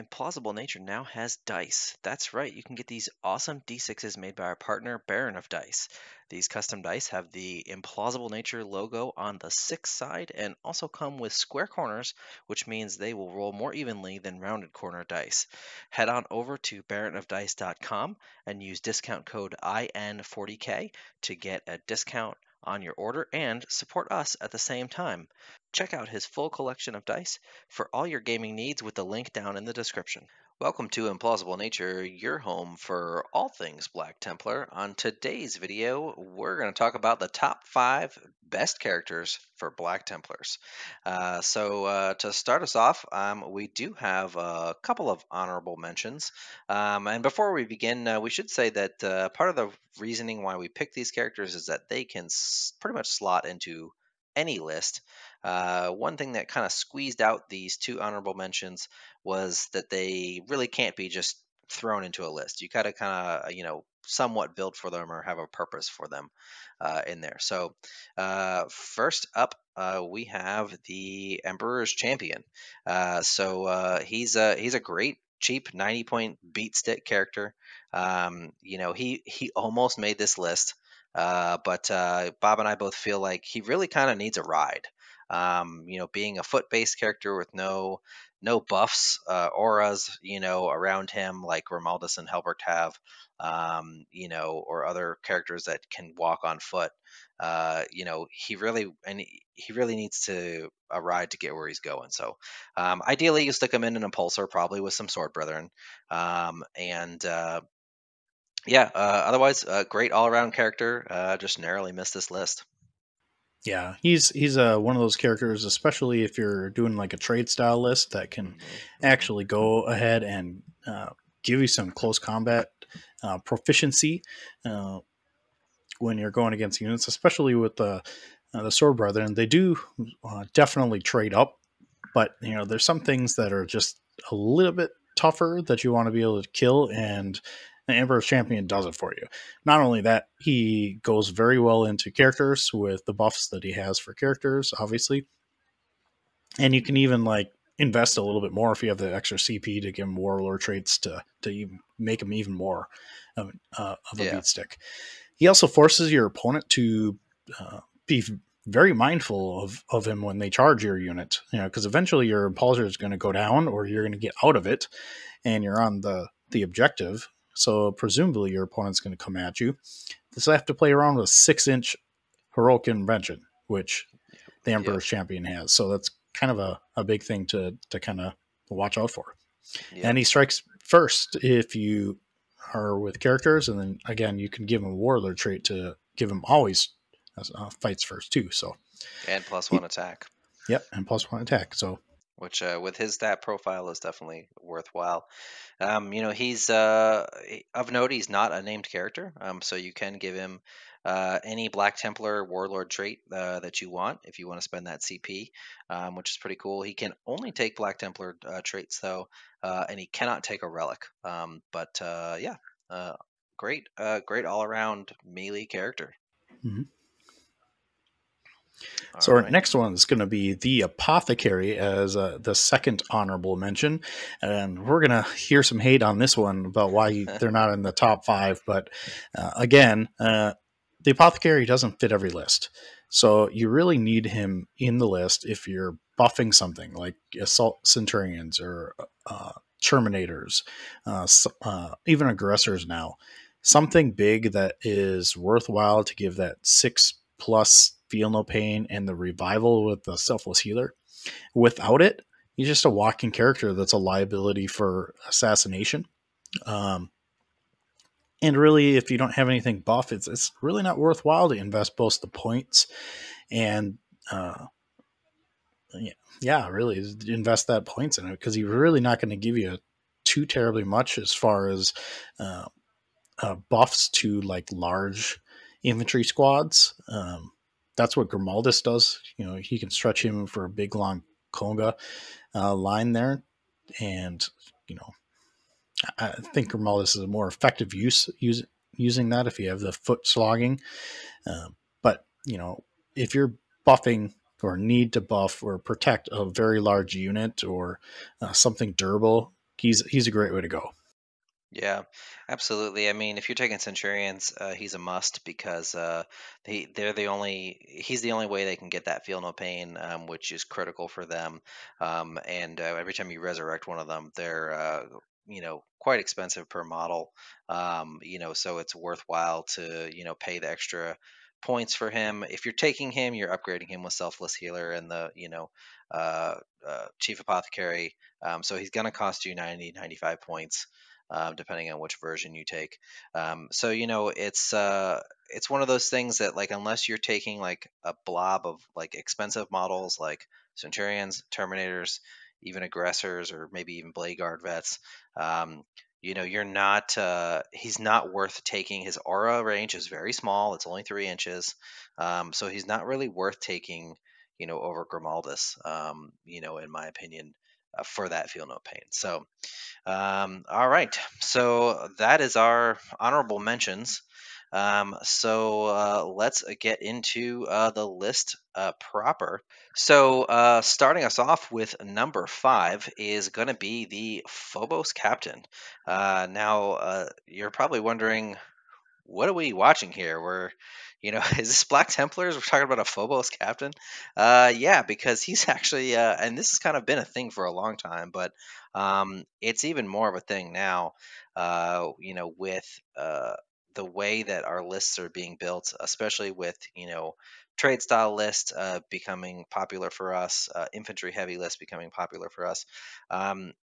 Implausible Nature now has dice. That's right, you can get these awesome D6s made by our partner, Baron of Dice. These custom dice have the Implausible Nature logo on the 6 side and also come with square corners, which means they will roll more evenly than rounded corner dice. Head on over to baronofdice.com and use discount code IN40K to get a discount on your order and support us at the same time. Check out his full collection of dice for all your gaming needs with the link down in the description. Welcome to Implausible Nature, your home for all things Black Templar. On today's video, we're going to talk about the top 5 best characters for Black Templars. To start us off, we do have a couple of honorable mentions. And before we begin, we should say that part of the reasoning why we pick these characters is that they can pretty much slot into any list. One thing that kind of squeezed out these 2 honorable mentions was that they really can't be just thrown into a list. You got to kind of, somewhat build for them or have a purpose for them in there. So first up, we have the Emperor's Champion. He's a great cheap 90-point beat stick character. He almost made this list. But Bob and I both feel like he really kind of needs a ride. Being a foot-based character with no buffs, auras, around him like Grimaldus and Helbrecht have, or other characters that can walk on foot. He really needs a ride to get where he's going. So, ideally, you stick him in an impulsor, probably with some sword brethren, otherwise, a great all-around character. Just narrowly missed this list. Yeah, he's one of those characters, especially if you're doing like a trade style list that can actually go ahead and give you some close combat proficiency when you're going against units, especially with the sword brethren. They do definitely trade up, but there's some things that are just a little bit tougher that you want to be able to kill, and the Emperor's Champion does it for you. Not only that, he goes very well into characters with the buffs that he has for characters, obviously. And you can even invest a little bit more if you have the extra CP to give him warlord traits to even make him even more of a beat stick. He also forces your opponent to be very mindful of him when they charge your unit, because eventually your impulsor is going to go down or you're going to get out of it and you're on the objective. So presumably your opponent's going to come at you. So I have to play around with a 6-inch heroic invention, which the Emperor's Champion has. So that's kind of a big thing to kind of watch out for. Yep. And he strikes first if you are with characters, and then again you can give him a warlord trait to give him always fights first too. So and +1 attack. Yep, and +1 attack. So which with his stat profile is definitely worthwhile. He's of note. He's not a named character, so you can give him any Black Templar warlord trait that you want if you want to spend that CP, which is pretty cool. He can only take Black Templar traits though, and he cannot take a relic. Great all around melee character. Mm-hmm. So our next one is going to be the Apothecary as the second honorable mention. And we're going to hear some hate on this one about why they're not in the top 5. But again, the Apothecary doesn't fit every list. So you really need him in the list if you're buffing something like Assault Centurions or Terminators, even Aggressors now. Something big that is worthwhile to give that 6+ Feel No Pain and the revival with the Selfless Healer. Without it, he's just a walking character that's a liability for assassination. And really, if you don't have anything buff, it's really not worthwhile to invest both the points and really invest that points in it, because he's really not going to give you too terribly much as far as buffs to large infantry squads. That's what Grimaldus does. He can stretch him for a big long conga line there, and I think Grimaldus is a more effective using that if you have the foot slogging. But if you're buffing or need to buff or protect a very large unit or something durable he's a great way to go. Yeah, absolutely. I mean, if you're taking Centurions, he's a must because he's the only way they can get that feel no pain, which is critical for them. And every time you resurrect one of them, they're quite expensive per model. So it's worthwhile to pay the extra points for him. If you're taking him, you're upgrading him with Selfless Healer and the uh, Chief Apothecary. So he's gonna cost you 95 points, depending on which version you take. So it's one of those things that, like, unless you're taking like a blob of like expensive models like Centurions, Terminators, even Aggressors, or maybe even Blade Guard vets, you're not. He's not worth taking. His aura range is very small. It's only 3 inches, so he's not really worth taking. Over Grimaldus. In my opinion, for that feel no pain. So. All right. So that is our honorable mentions. So let's get into the list proper. So starting us off with number 5 is going to be the Phobos Captain. Now, you're probably wondering, what are we watching here? Is this Black Templars? We're talking about a Phobos Captain? Yeah, because he's actually, and this has kind of been a thing for a long time, but it's even more of a thing now, with the way that our lists are being built, especially with, trade style list becoming popular for us, infantry heavy list becoming popular for us.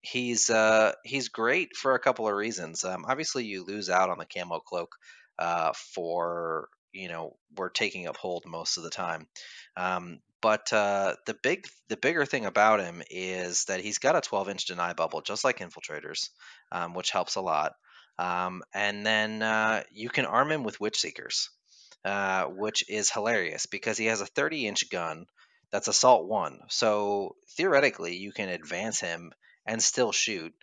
He's great for a couple of reasons. Obviously, you lose out on the camo cloak for we're taking up hold most of the time. But the bigger thing about him is that he's got a 12-inch deny bubble, just like infiltrators, which helps a lot. And then you can arm him with Witch Seekers, which is hilarious because he has a 30-inch gun that's assault 1. So theoretically, you can advance him and still shoot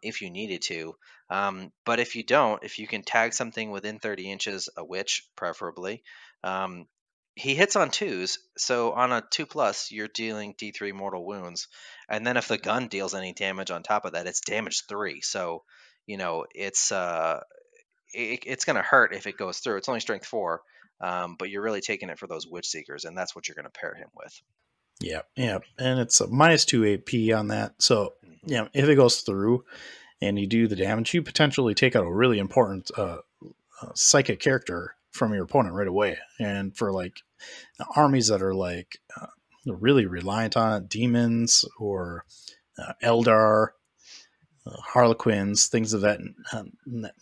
if you needed to. But if you don't, if you can tag something within 30 inches, a witch preferably, um, he hits on 2s. So on a 2+, you're dealing D3 mortal wounds. And then if the gun deals any damage on top of that, it's damage 3. So, it's going to hurt if it goes through. It's only strength 4, but you're really taking it for those Witch Seekers, and that's what you're going to pair him with. Yeah, yeah, and it's a -2 AP on that. So Mm-hmm. if it goes through and you do the damage, you potentially take out a really important psychic character from your opponent right away. And for like armies that are like really reliant on it, demons or Eldar, Harlequins, things of that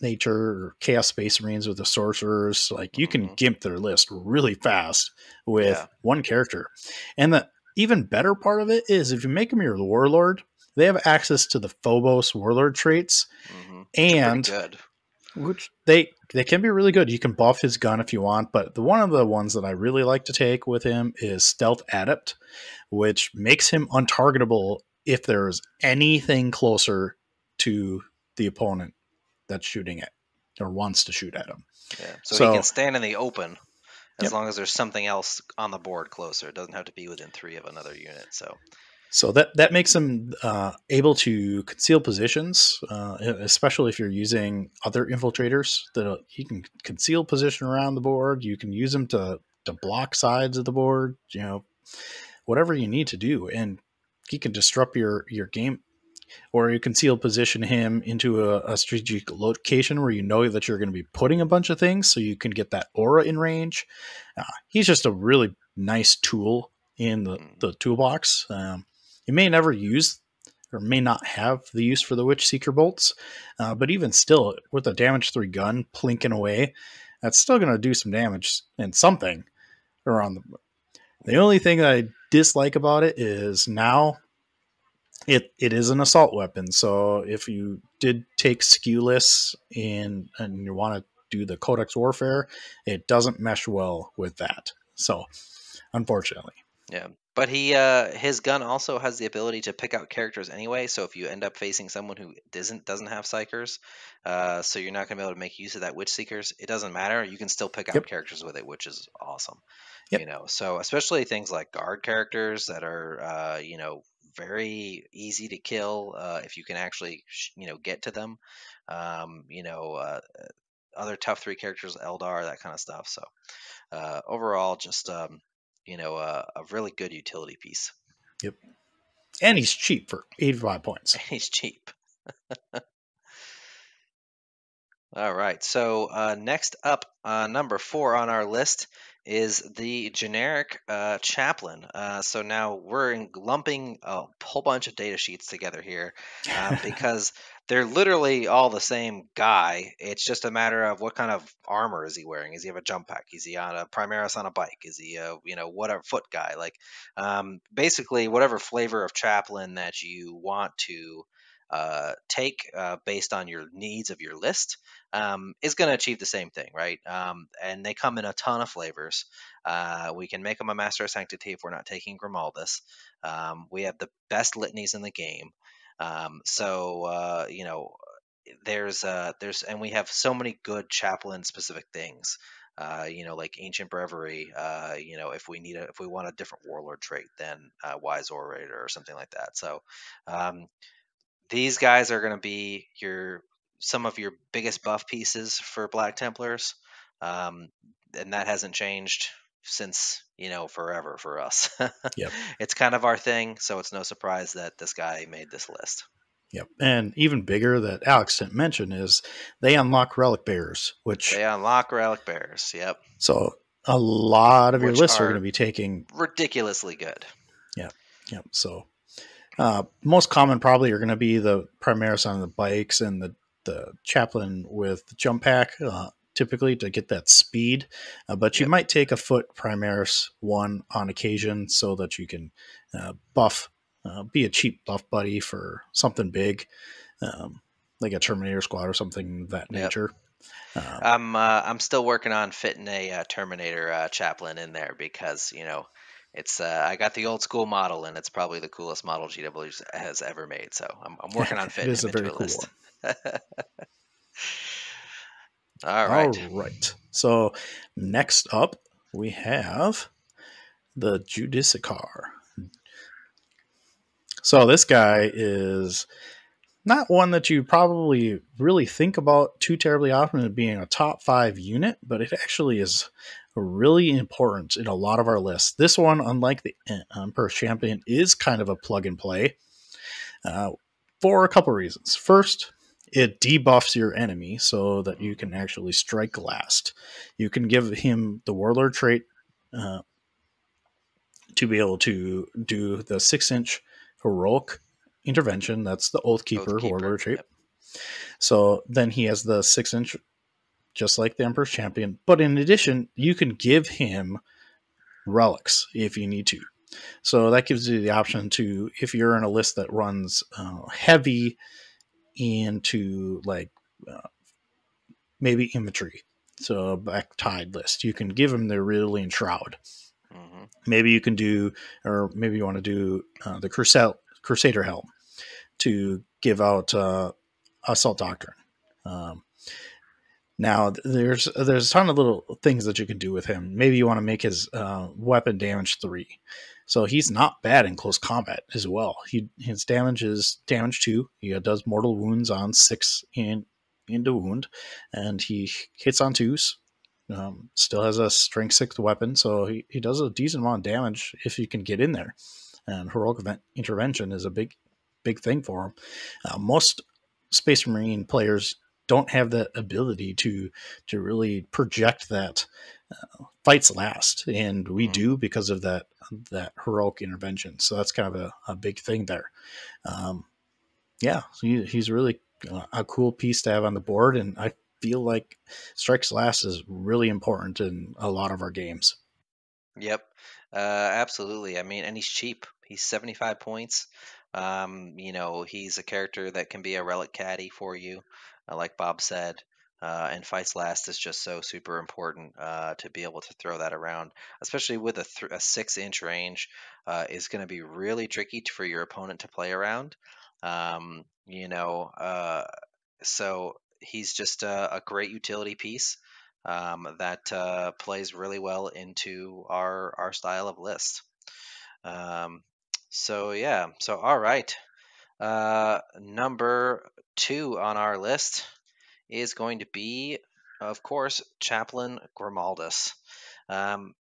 nature, or Chaos Space Marines with the sorcerers, like you can gimp their list really fast with one character. And the even better part of it is if you make them your warlord, they have access to the Phobos warlord traits, and which they can be really good. You can buff his gun if you want, but the one of the ones that I really like to take with him is Stealth Adept, which makes him untargetable if there's anything closer to the opponent that's shooting it or wants to shoot at him. Yeah, so he can stand in the open as long as there's something else on the board closer. It doesn't have to be within 3 of another unit. So that makes him able to conceal positions, especially if you're using other infiltrators. That he can conceal position around the board. You can use him to block sides of the board. Whatever you need to do, and he can disrupt your game. Or you conceal position him into a strategic location where you know that you're going to be putting a bunch of things, so you can get that aura in range. He's just a really nice tool in the toolbox. You may never use or may not have the use for the Witch Seeker bolts, but even still, with a damage 3 gun plinking away, that's still going to do some damage and something around the. The only thing that I dislike about it is now it is an assault weapon. So if you did take skewless and you want to do the Codex Warfare, it doesn't mesh well with that. So unfortunately. Yeah, but his gun also has the ability to pick out characters anyway. So if you end up facing someone who doesn't have psychers, so you're not going to be able to make use of that Witch Seekers, it doesn't matter. You can still pick out characters with it, which is awesome. Yep. So especially things like guard characters that are very easy to kill if you can actually get to them. You know, other tough 3 characters, Eldar, that kind of stuff. So overall, just a really good utility piece. Yep. And he's cheap for 85 points. And he's cheap. All right. So next up, number 4 on our list is the generic chaplain. So now we're lumping a whole bunch of data sheets together here because they're literally all the same guy. It's just a matter of what kind of armor is he wearing? Is he have a jump pack? Is he on a Primaris on a bike? Is he a whatever foot guy? Like basically whatever flavor of chaplain that you want to take based on your needs of your list is going to achieve the same thing, right? And they come in a ton of flavors. We can make them a Master of Sanctity if we're not taking Grimaldus. We have the best litanies in the game. And we have so many good chaplain specific things. Like ancient breviary. If we want a different warlord trait than wise orator or something like that. So um, these guys are going to be some of your biggest buff pieces for Black Templars, um, and that hasn't changed since forever for us. Yep. It's kind of our thing, so it's no surprise that this guy made this list. Yep. And even bigger that Alex didn't mention is they unlock relic bearers, which They unlock relic bearers. Yep. So a lot of your Which lists are are going to be taking. ridiculously good. Yeah. Yep. So most common probably are going to be the Primaris on the bikes and the chaplain with the jump pack, typically to get that speed. But you Yep. might take a foot Primaris one on occasion so that you can buff, be a cheap buff buddy for something big, like a Terminator squad or something of that Yep. nature. I'm still working on fitting a Terminator chaplain in there because it's I got the old school model and it's probably the coolest model GW has ever made. So I'm working on It fitting is him a into very a cool list. one. All All right. right. So next up, we have the Judiciar. So this guy is not one that you probably really think about too terribly often as being a top 5 unit, but it actually is really important in a lot of our lists. This one, unlike the Emperor's Champion, is kind of a plug and play for a couple reasons. First, it debuffs your enemy so that you can actually strike last. You can give him the Warlord trait to be able to do the 6-inch heroic intervention. That's the Oathkeeper Warlord trait. Yep. So then he has the 6-inch, just like the Emperor's Champion. But in addition, you can give him relics if you need to. So that gives you the option to, if you're in a list that runs heavy into like maybe infantry, so a Black Tide list, you can give him the Aurelian Shroud. Mm-hmm. Maybe you can do, or maybe you want to do the Crusader Helm to give out Assault Doctrine. Now, there's a ton of little things that you can do with him. Maybe you want to make his weapon damage 3. So he's not bad in close combat as well. His damage is damage 2. He does mortal wounds on 6 into wound, and he hits on 2s. Still has a strength 6 weapon, so he does a decent amount of damage if you can get in there. And heroic intervention is a big thing for him. Most Space Marine players don't have that ability to really project that fights last, and we do because of that heroic intervention. So that's kind of a big thing there. So he's really a cool piece to have on the board, and I feel like strikes last is really important in a lot of our games. Yep. Absolutely. I mean, and he's cheap. He's 75 points. He's a character that can be a relic caddy for you, like Bob said. And fights last is just so super important to be able to throw that around, especially with a 6-inch range. Is going to be really tricky for your opponent to play around. Um, you know, so he's just a great utility piece that plays really well into our style of list. Um, So yeah. So all right. Number 2 on our list is going to be, of course, Chaplain Grimaldus. Um,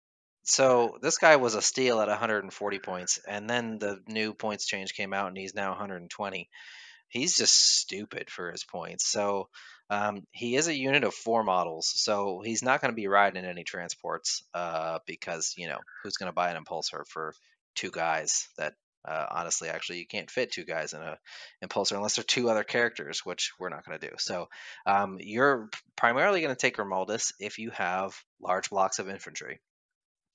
so this guy was a steal at 140 points, and then the new points change came out, and he's now 120. He's just stupid for his points. So he is a unit of 4 models, so he's not going to be riding in any transports because, who's going to buy an impulsor for 2 guys that honestly, actually, you can't fit 2 guys in a impulsor unless they're 2 other characters, which we're not going to do. So you're primarily going to take Romaldus if you have large blocks of infantry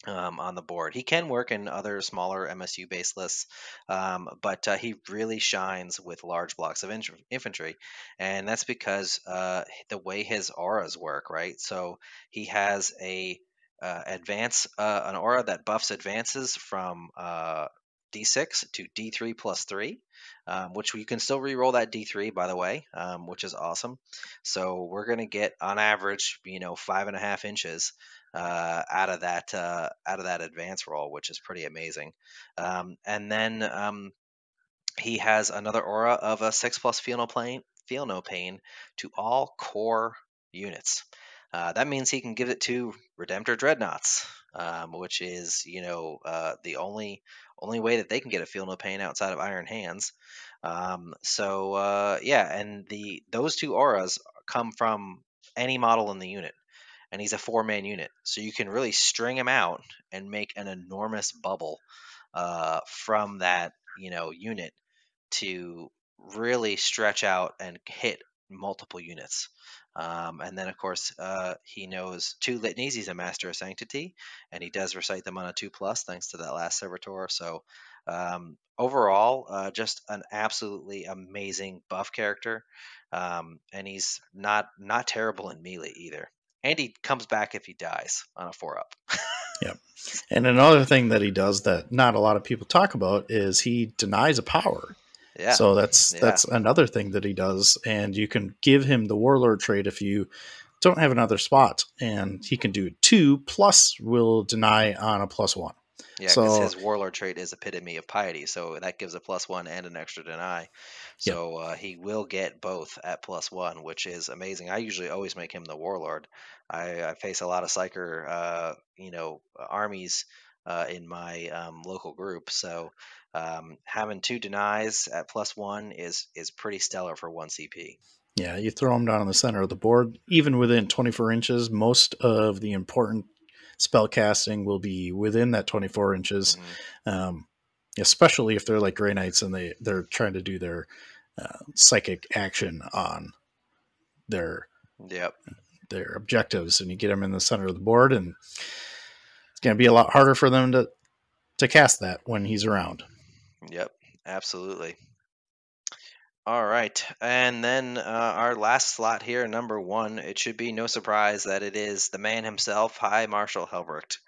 on the board. He can work in other smaller MSU based lists, but he really shines with large blocks of infantry, and that's because the way his auras work, right? So he has an aura that buffs advances from D6 to D3 plus 3, which you can still re-roll that D3, by the way, which is awesome. So we're going to get on average, 5.5 inches out of that advance roll, which is pretty amazing. And then he has another aura of a 6+ feel no pain to all core units. That means he can give it to Redemptor Dreadnoughts, which is the only way that they can get a feel no pain outside of Iron Hands. Yeah, and those 2 auras come from any model in the unit, and he's a 4-man unit, so you can really string him out and make an enormous bubble from that unit to really stretch out and hit multiple units. And then, of course, he knows 2 litanies. He's a master of sanctity, and he does recite them on a 2+, thanks to that last servitor. So overall, just an absolutely amazing buff character, and he's not terrible in melee either. And he comes back if he dies on a 4-up. Yep. And another thing that he does that not a lot of people talk about is he denies a power. Yeah. So that's another thing that he does, and you can give him the warlord trait if you don't have another spot, and he can do 2 plus will deny on a +1. Yeah, because his warlord trait is epitome of piety, so that gives a +1 and an extra deny. So he will get both at +1, which is amazing. I usually always make him the warlord. I face a lot of psyker, armies in my local group, so having 2 denies at +1 is pretty stellar for 1 CP. Yeah, you throw him down in the center of the board. Even within 24 inches, most of the important spell casting will be within that 24 inches, especially if they're like Grey Knights and they're trying to do their psychic action on their objectives, and you get them in the center of the board, and it's going to be a lot harder for them to cast that when he's around. Yep, absolutely. All right, and then our last slot here, number 1, it should be no surprise that it is the man himself, High Marshal Helbrecht.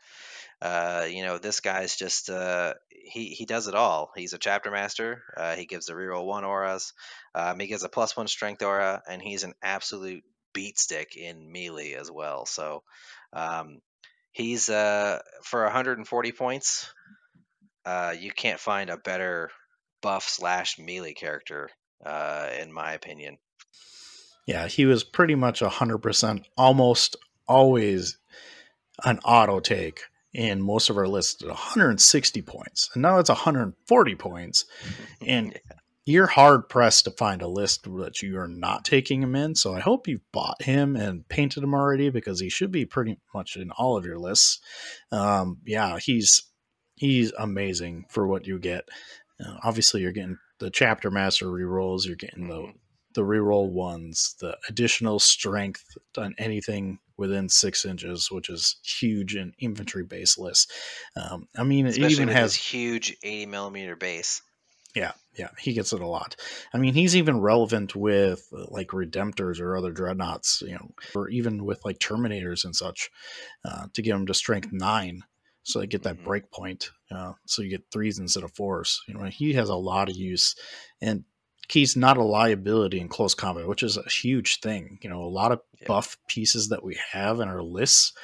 This guy's just he does it all. He's a chapter master. He gives the reroll 1 auras. He gives a +1 strength aura, and he's an absolute beat stick in melee as well. So he's for 140 points. You can't find a better buff/melee character, in my opinion. Yeah, he was pretty much 100%, almost always an auto take in most of our lists at 160 points. And now it's 140 points. And you're hard pressed to find a list that you are not taking him in. So I hope you've bought him and painted him already, because he should be pretty much in all of your lists. He's amazing for what you get. Obviously, you're getting the chapter master rerolls, you're getting the reroll 1s, the additional strength on anything within 6 inches, which is huge in infantry base lists. Especially it even has huge 80mm base. Yeah, he gets it a lot. I mean, he's even relevant with like Redemptors or other dreadnoughts, or even with like Terminators and such, to get them to strength 9. So they get that break point. So you get 3s instead of 4s. He has a lot of use, and he's not a liability in close combat, which is a huge thing. A lot of buff pieces that we have in our lists,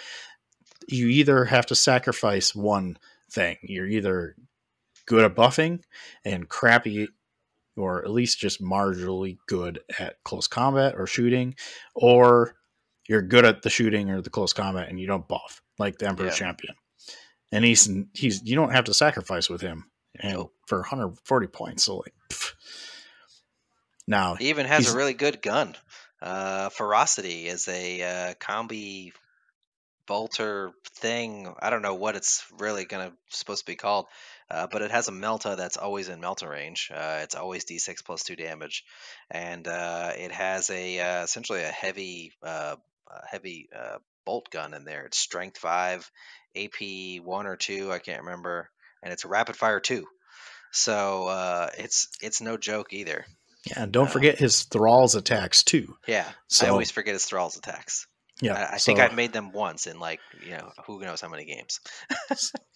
you either have to sacrifice one thing. You're either good at buffing and crappy, or at least just marginally good at close combat or shooting, or you're good at the shooting or the close combat and you don't buff like the Emperor's Yeah. Champion. And he's you don't have to sacrifice with him, and Nope. for 140 points. So like, now He even has a he's really good gun. Ferocity is a combi bolter thing. I don't know what it's really gonna supposed to be called, but it has a melta that's always in melta range. It's always D6 plus 2 damage, and it has essentially a heavy bolt gun in there. It's strength 5, AP 1 or 2, I can't remember, and it's a rapid fire 2. So it's no joke either. yeah. And don't Um, forget his thralls attacks too. yeah, I So always forget his thralls attacks. yeah. I think So I've made them once in like who knows how many games.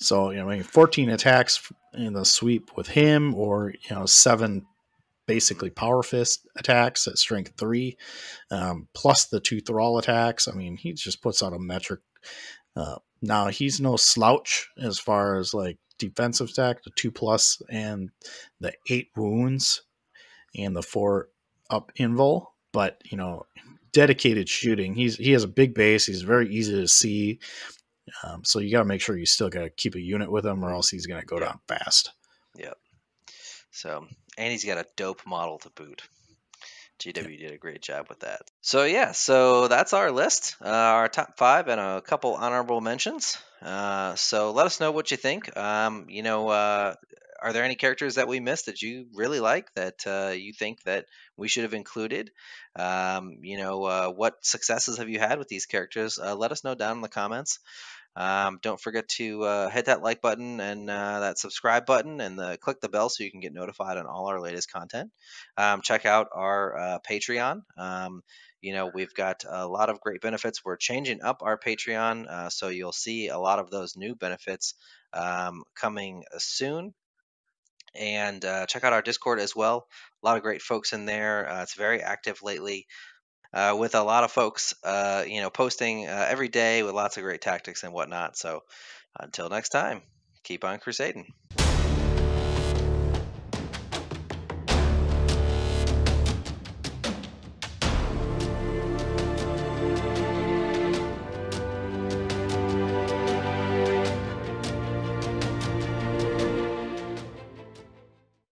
so 14 attacks in the sweep with him, or 7 basically power fist attacks at strength 3, plus the 2 thrall attacks. I mean, he just puts out a metric. Now he's no slouch as far as like defensive stack, the 2+ and the 8 wounds and the 4 up invul, but dedicated shooting. He has a big base. He's very easy to see. So you got to make sure you still got to keep a unit with him, or else he's going to go Yep. down fast. Yep. So, and he's got a dope model to boot. Yep. GW did a great job with that. So yeah, so that's our list, our top 5 and a couple honorable mentions. So let us know what you think. Are there any characters that we missed that you really like that you think that we should have included? What successes have you had with these characters? Let us know down in the comments. Don't forget to hit that like button and that subscribe button, and click the bell so you can get notified on all our latest content. Check out our Patreon. We've got a lot of great benefits. We're changing up our Patreon, so you'll see a lot of those new benefits coming soon. And check out our Discord as well. A lot of great folks in there. It's very active lately, with a lot of folks, posting every day with lots of great tactics and whatnot. So until next time, keep on crusading.